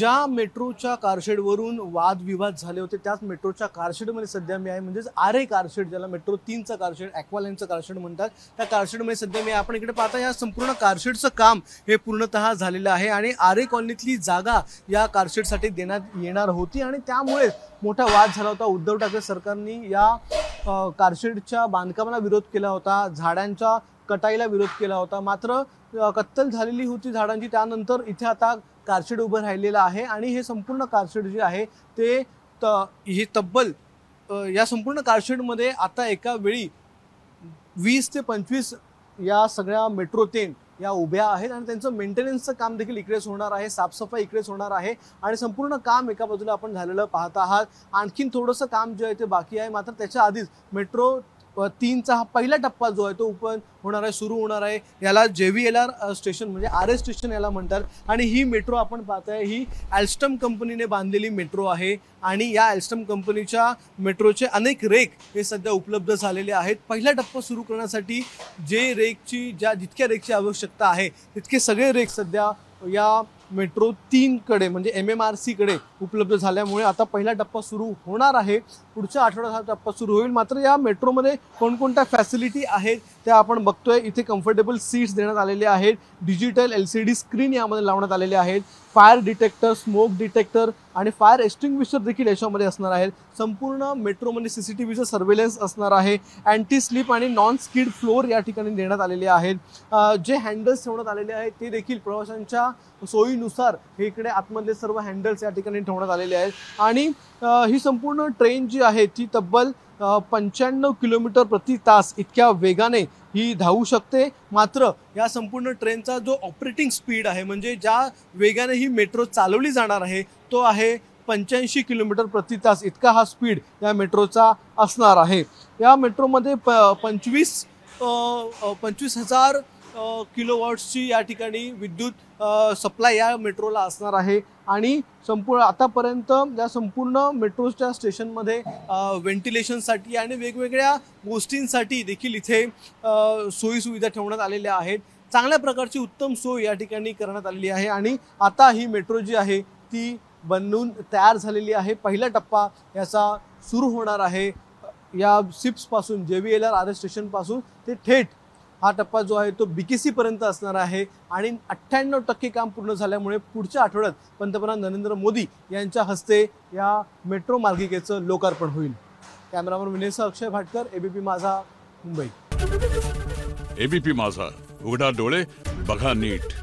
ज्या मेट्रोच्या कारशेडवरून वादविवाद झाले होते त्याच मेट्रोच्या कारशेडमध्ये सध्या मी आहे, म्हणजेच आरे कारशेड, ज्याला मेट्रो 3चं कारशेड, ॲक्वालाईनचं कारशेड म्हणतात, त्या कारशेडमध्ये सध्या मी आहे. आपण इकडे पाहता या संपूर्ण कारशेडचं काम हे पूर्णतः झालेलं आहे आणि आरे कॉलनीतली जागा या कारशेडसाठी देण्यात येणार होती आणि त्यामुळे मोठा वाद झाला होता. उद्धव ठाकरे सरकारने या कारशेडच्या बांधकामाला विरोध केला होता, झाडांच्या कटाईला विरोध केला होता, मात्र कत्तल झालेली होती झाडांची. त्यानंतर इथे आता कारशेड उभं राहिलेलं आहे आणि हे संपूर्ण कारशेड जे आहे ते हे तब्बल या संपूर्ण कारशेडमध्ये आता एका वेळी 20 ते 25 या सगळ्या मेट्रो ट्रेन या उभ्या आहेत आणि त्यांचं मेंटेनन्सचं काम देखील इकडेच होणार आहे, साफसफाई इकडेच होणार आहे आणि संपूर्ण काम एका बाजूला आपण झालेलं पाहत आहात. आणखीन थोडंसं काम जे आहे ते बाकी आहे, मात्र त्याच्या आधीच मेट्रो 3चा हा पहिला टप्पा जो आहे तो ओपन होणार आहे, सुरू होणार आहे. याला JVLR स्टेशन म्हणजे RS स्टेशन याला म्हणतात आणि ही मेट्रो आपण पाहताय ही अल्स्टम कंपनीने बांधलेली मेट्रो आहे आणि या अल्स्टम कंपनीच्या मेट्रोचे अनेक रेक हे सध्या उपलब्ध झालेले आहेत. पहिला टप्पा सुरू करण्यासाठी जितक्या रेकची आवश्यकता आहे तितके सगळे रेक सध्या या मेट्रो 3कडे म्हणजे MMRC कडे उपलब्ध झाल्यामुळे आता पहिला टप्पा सुरू होणार आहे. पुढच्या आठवड्यात हा टप्पा सुरू होईल. मात्र या मेट्रोमध्ये कोणकोणत्या फॅसिलिटी आहेत त्या आपण बघतोय. इथे कम्फर्टेबल सीट्स देण्यात आलेले आहेत, डिजिटल LCD स्क्रीन यामध्ये लावण्यात आलेले आहेत, फायर डिटेक्टर, स्मोक डिटेक्टर आणि फायर एक्सटिंग्विशर देखील याच्यामध्ये असणार आहेत. संपूर्ण मेट्रोमध्ये CCTVचं सर्वेलन्स असणार आहे. अँटी स्लिप आणि नॉन स्किड फ्लोर या ठिकाणी देण्यात आलेले आहेत. जे हँडल्स ठेवण्यात आलेले आहेत ते देखील प्रवाशांच्या सोयीनुसार हे इकडे आतमधले सर्व हँडल्स या ठिकाणी ठेवण्यात आलेले आहेत आणि ही संपूर्ण ट्रेन जी आहे ती तब्बल 95 किलोमीटर प्रति तास इतक्या वेगाने ही धावू शकते. मात्र या संपूर्ण ट्रेनचा जो ऑपरेटिंग स्पीड आहे म्हणजे ज्या वेगाने ही मेट्रो चालवली जाणार आहे तो आहे 85 किलोमीटर प्रति तास इतका हा स्पीड या मेट्रोचा असणार आहे. या मेट्रोमध्ये 25,000 किलोवॉट्सची या ठिकाणी विद्युत सप्लाय या मेट्रोला असणार आहे आणि संपूर्ण आतापर्यंत या संपूर्ण मेट्रोच्या स्टेशनमध्ये व्हेंटिलेशनसाठी आणि वेगवेगळ्या गोष्टींसाठी देखील इथे सोयीसुविधा ठेवण्यात आलेल्या आहेत. चांगल्या प्रकारची उत्तम सोय या ठिकाणी करण्यात आलेली आहे आणि आता ही मेट्रो जी आहे ती बनवून तयार झालेली आहे. पहिला टप्पा याचा सुरू होणार आहे या सिप्सपासून, JVLR RS स्टेशनपासून ते थेट हा टप्पा जो आहे तो BKC पर्यंत असणार आहे आणि 98% काम पूर्ण झाल्यामुळे पुढच्या आठवड्यात पंतप्रधान नरेंद्र मोदी यांच्या हस्ते या मेट्रो मार्गिकेचं लोकार्पण होईल. कॅमेरामन विनेश अक्षय भाटकर, ABP माझा, मुंबई. ABP माझा, उघडा डोळे बघा नीट.